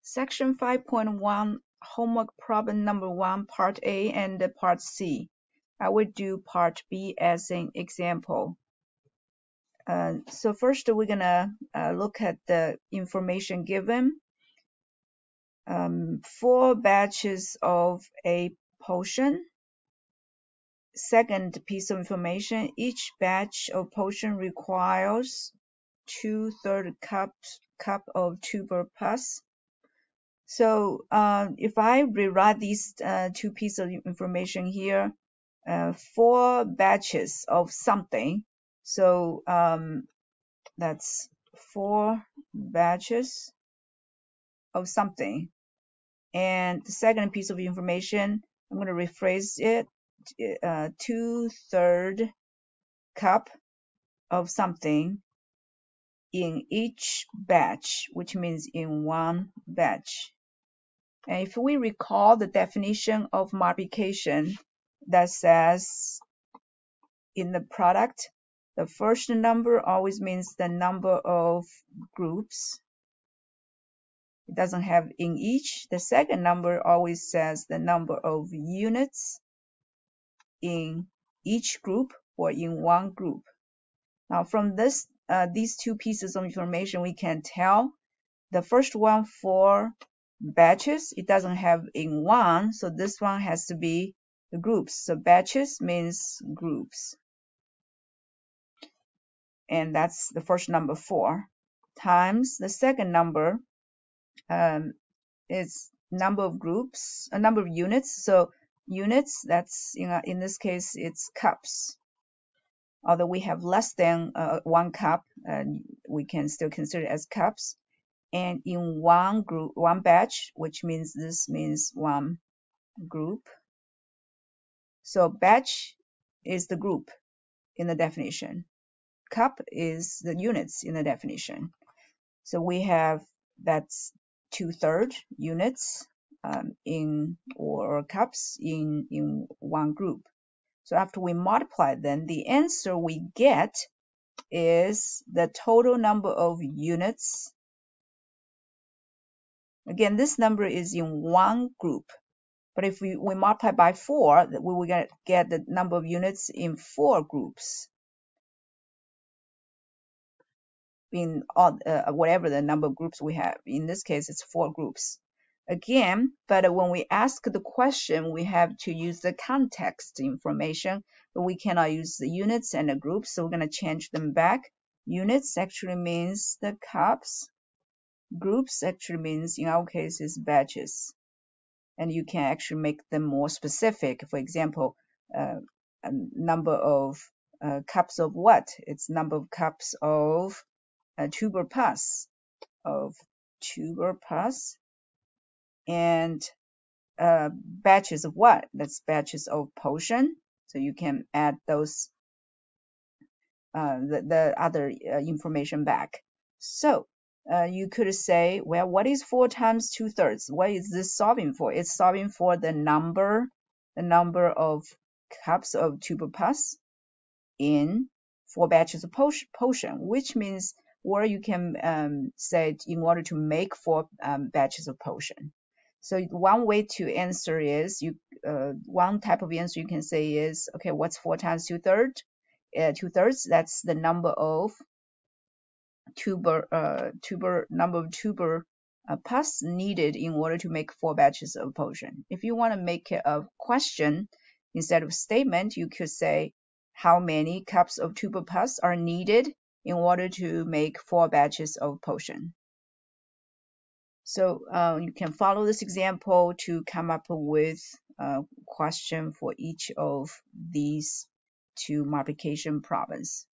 Section 5.1, homework problem number 1, part A and part C. I will do part B as an example. So first we're gonna look at the information given. 4 batches of a potion. Second piece of information, each batch of potion requires 2/3 cup of tuber pus. So if I rewrite these 2 pieces of information here, 4 batches of something. So that's 4 batches of something. And the second piece of information, I'm going to rephrase it, 2/3 cup of something in each batch, which means in one batch. And if we recall the definition of multiplication that says in the product, the first number always means the number of groups. It doesn't have in each. The second number always says the number of units in each group or in one group. Now from these 2 pieces of information, we can tell the first one for batches, it doesn't have in one, so this one has to be the groups. So batches means groups. And that's the first number 4 times the second number is number of groups, a number of units. So units, that's in this case it's cups. Although we have less than 1 cup, we can still consider it as cups. And in one group, one batch, which means this means one group. So batch is the group in the definition. Cup is the units in the definition. So we have that's 2/3 units in or cups in one group. So after we multiply them, the answer we get is the total number of units. Again, this number is in one group. But if we multiply by 4, we will get the number of units in 4 groups. In all, whatever the number of groups we have. In this case, it's 4 groups. Again, but when we ask the question, we have to use the context information, but we cannot use the units and the groups, so we're going to change them back. Units actually means the cups. Groups actually means, in our case, is batches. And you can actually make them more specific. For example, a number of cups of what? It's number of cups of tuber pus, and batches of what? That's batches of potion. So you can add those the other information back. So you could say, well, what is 4 times 2/3? What is this solving for? It's solving for the number of cups of tuber pus in 4 batches of potion, which means, or you can say in order to make 4 batches of potion. So one way to answer is, one type of answer you can say is, okay, what's 4 times 2/3? 2/3, that's the number of tuber pus needed in order to make 4 batches of potion. If you want to make a question instead of statement, you could say how many cups of tuber pus are needed in order to make 4 batches of potion. So you can follow this example to come up with a question for each of these 2 multiplication problems.